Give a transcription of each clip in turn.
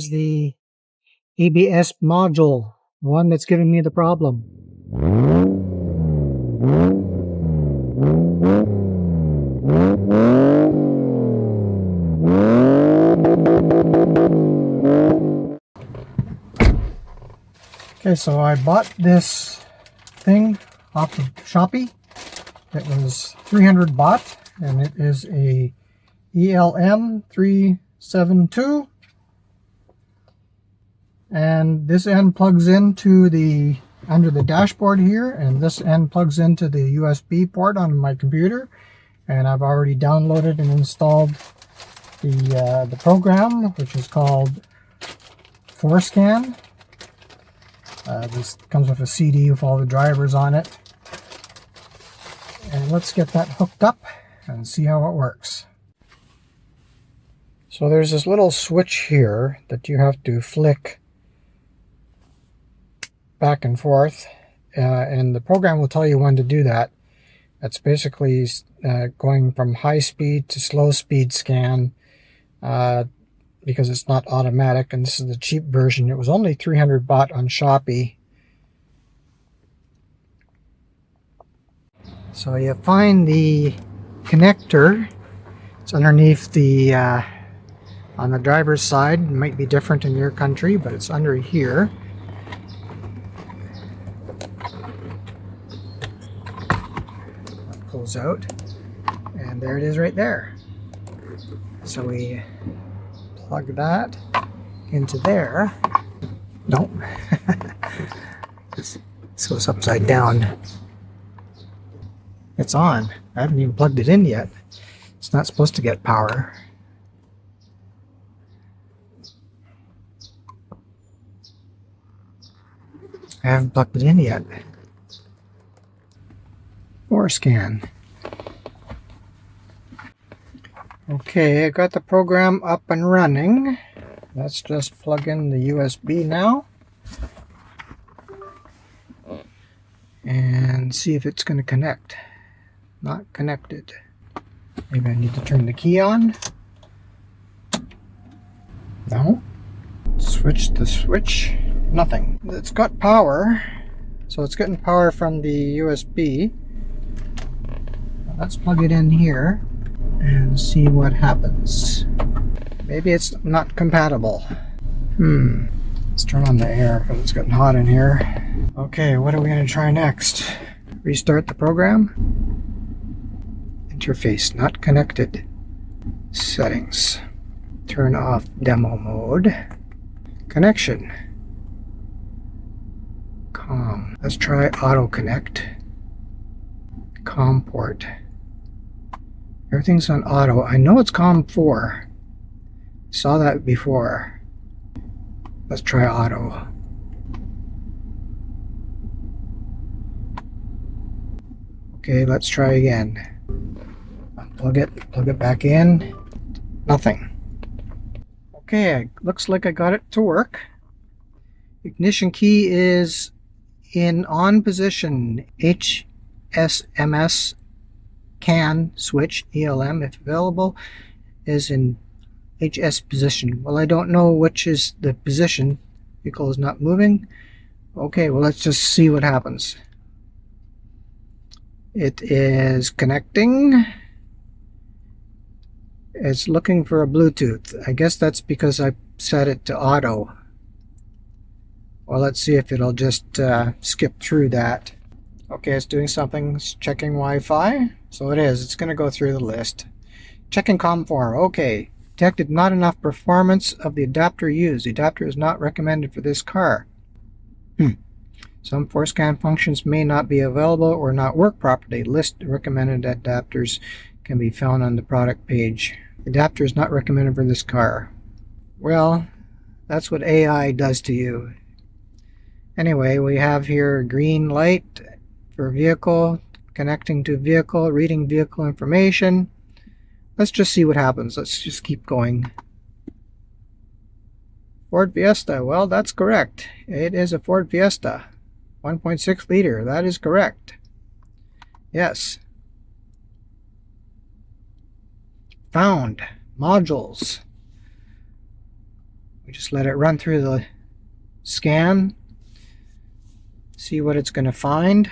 there's the ABS module, one that's giving me the problem. Okay, so I bought this thing off of Shopee. It was 300 baht, and it is a ELM327, and this end plugs into the under the dashboard here, and this end plugs into the USB port on my computer. And I've already downloaded and installed the program, which is called FORScan. This comes with a CD with all the drivers on it. And let's get that hooked up and see how it works. So there's this little switch here that you have to flick back and forth, and the program will tell you when to do that. That's basically going from high speed to slow speed scan, because it's not automatic, and this is the cheap version. It was only 300 baht on Shopee. So you find the connector. It's underneath the on the driver's side. It might be different in your country, but it's under here. That pulls out, and there it is right there. So we plug that into there. Nope. This goes upside down. It's on. I haven't even plugged it in yet. It's not supposed to get power. I haven't plugged it in yet. FORScan. Okay, I got the program up and running. Let's just plug in the USB now and see if it's going to connect. Not connected. Maybe I need to turn the key on. No. Switch the switch. Nothing. It's got power, so it's getting power from the USB. Let's plug it in here and see what happens. Maybe it's not compatible. Let's turn on the air because it's getting hot in here. Okay, what are we going to try next? Restart the program. Interface not connected. Settings. Turn off demo mode. Connection. COM. Let's try auto connect. COM port. Everything's on auto. I know it's COM 4. Saw that before. Let's try auto. Okay, let's try again. Unplug it, plug it back in. Nothing. Okay, looks like I got it to work. Ignition key is in on position. HSMS can switch ELM, if available, is in HS position. Well, I don't know which is the position. Vehicle is not moving. Okay, well, let's just see what happens. It is connecting. It's looking for a Bluetooth. I guess that's because I set it to auto. Well, let's see if it'll just skip through that. Okay, it's doing something. It's checking Wi-Fi. So it is. It's going to go through the list. Checking COM4. Okay. Detected not enough performance of the adapter used. The adapter is not recommended for this car. Some FORScan functions may not be available or not work properly. List recommended adapters can be found on the product page. The adapter is not recommended for this car. Well, that's what AI does to you. Anyway, we have here green light for vehicle, connecting to vehicle, reading vehicle information. Let's just see what happens. Let's just keep going. Ford Fiesta. Well, that's correct. It is a Ford Fiesta. 1.6 liter. That is correct. Yes. Found. Modules. We just let it run through the scan, see what it's going to find.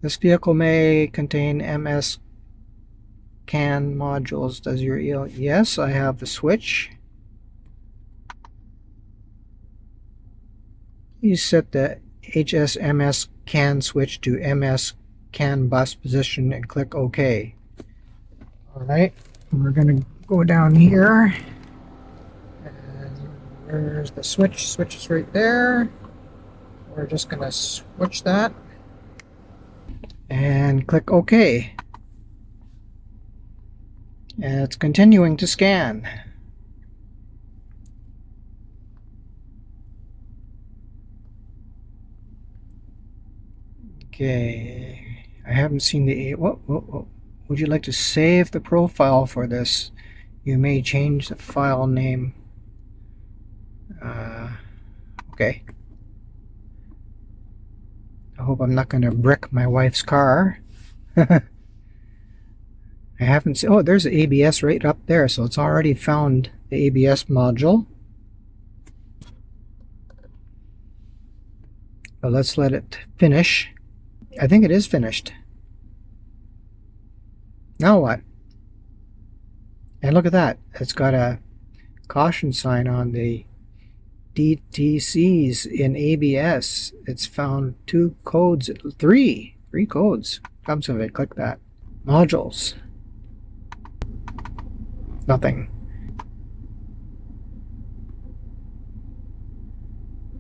This vehicle may contain MS CAN modules. Does your EL? Yes, I have the switch. You set the HSMS CAN switch to MS CAN bus position and click OK. Alright, we're going to go down here. And there's the switch. Switch is right there. We're just going to switch that. And click OK. And it's continuing to scan. Okay, I haven't seen the... Whoa. Would you like to save the profile for this? You may change the file name. Okay. I hope I'm not going to brick my wife's car. I haven't seen... Oh, there's the ABS right up there, so it's already found the ABS module. But let's let it finish. I think it is finished. Now what? And look at that. It's got a caution sign on the DTCs in ABS. It's found two codes, three codes. Comes of it. Click that. Modules. Nothing.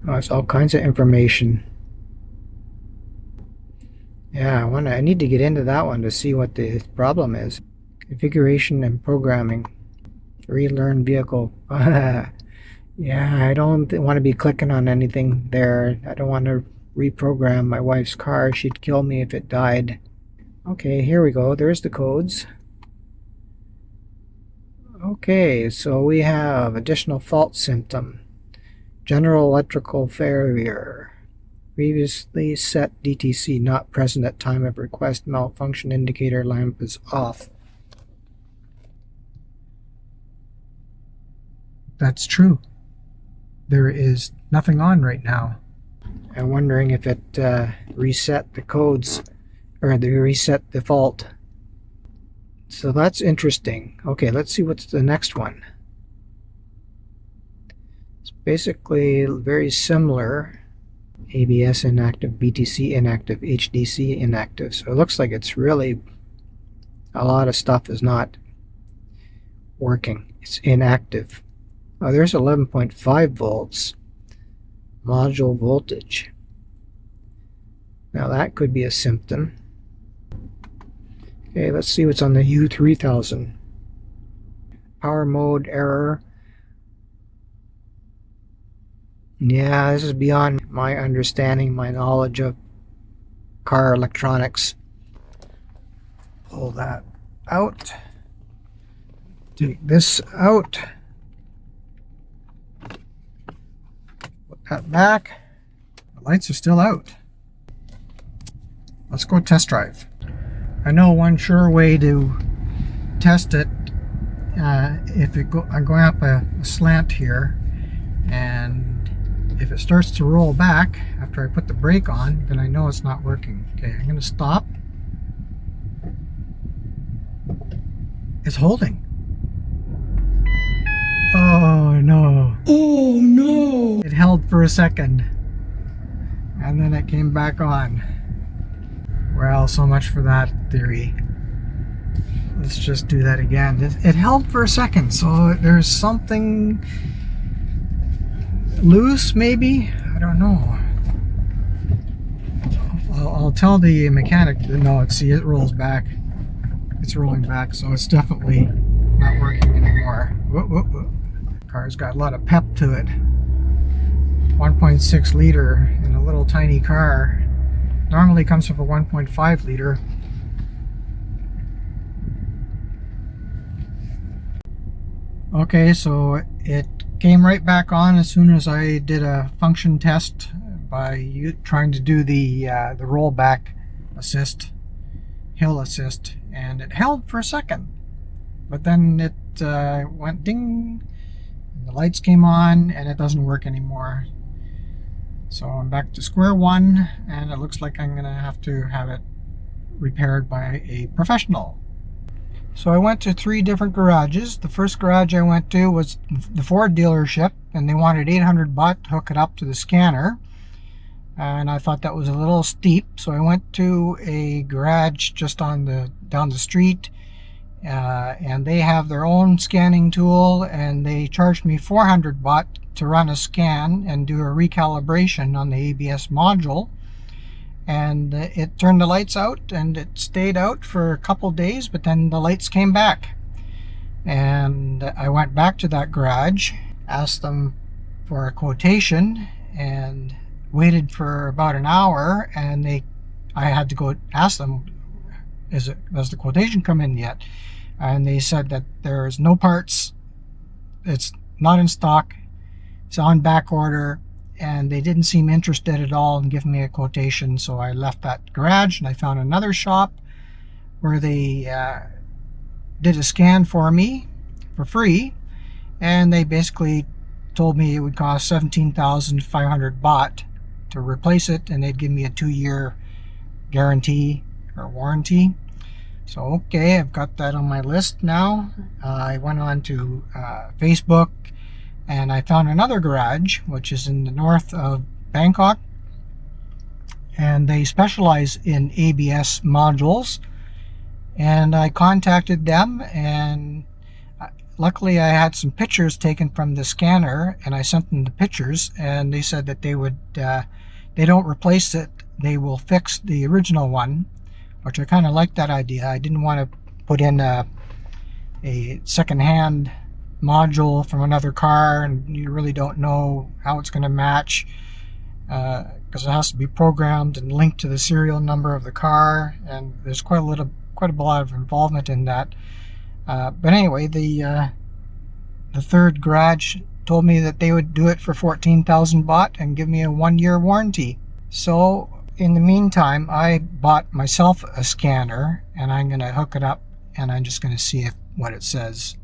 Oh, it's all kinds of information. Yeah, I need to get into that one to see what the problem is. Configuration and programming. Relearn vehicle. Yeah, I don't want to be clicking on anything there. I don't want to reprogram my wife's car. She'd kill me if it died. Okay, here we go. There's the codes. Okay, so we have additional fault symptom. General electrical failure. Previously set DTC not present at time of request. Malfunction indicator lamp is off. That's true. There is nothing on right now. I'm wondering if it reset the codes or they reset the fault. So that's interesting. Okay, let's see what's the next one. It's basically very similar. ABS inactive, BTC inactive, HDC inactive. So it looks like it's really a lot of stuff is not working. It's inactive. Oh, there's 11.5 volts. Module voltage. Now that could be a symptom. Okay, let's see what's on the U3000. Power mode error. Yeah, this is beyond my understanding, my knowledge of car electronics. Pull that out. Take this out. Put that back. The lights are still out. Let's go test drive. I know one sure way to test it. I'm going up a slant here, and if it starts to roll back after I put the brake on, then I know it's not working. Okay, I'm going to stop. It's holding. Oh no. Oh no. It held for a second. And then it came back on. Well, so much for that theory. Let's just do that again. It held for a second, so there's something loose, maybe? I don't know. I'll tell the mechanic. No, see, it rolls back. It's rolling back, so it's definitely not working anymore. Whoa. Car's got a lot of pep to it. 1.6 liter in a little tiny car. Normally comes with a 1.5 liter. Okay, so it came right back on as soon as I did a function test by trying to do the rollback assist, hill assist, and it held for a second, but then it went ding, and the lights came on, and it doesn't work anymore. So I'm back to square one, and it looks like I'm gonna have to have it repaired by a professional. So I went to 3 different garages. The first garage I went to was the Ford dealership, and they wanted 800 baht to hook it up to the scanner. And I thought that was a little steep, so I went to a garage just down the street, and they have their own scanning tool, and they charged me 400 baht to run a scan and do a recalibration on the ABS module. And it turned the lights out, and it stayed out for a couple days, but then the lights came back. And I went back to that garage, asked them for a quotation, and waited for about an hour, and I had to go ask them, has the quotation come in yet? And they said that there's no parts, it's not in stock, it's on back order, and they didn't seem interested at all in giving me a quotation. So I left that garage and I found another shop where they did a scan for me for free, and they basically told me it would cost 17,500 baht to replace it, and they'd give me a 2-year guarantee or warranty. So okay, I've got that on my list now. I went on to Facebook, and I found another garage which is in the north of Bangkok, and they specialize in ABS modules, and I contacted them, and luckily I had some pictures taken from the scanner, and I sent them the pictures, and they said that they would they don't replace it, they will fix the original one, which I kind of like that idea. I didn't want to put in a second-hand module from another car, and you really don't know how it's going to match, because it has to be programmed and linked to the serial number of the car, and there's quite a lot of involvement in that. But anyway, the third garage told me that they would do it for 14,000 baht and give me a 1-year warranty. So in the meantime, I bought myself a scanner, and I'm going to hook it up, and I'm just going to see what it says.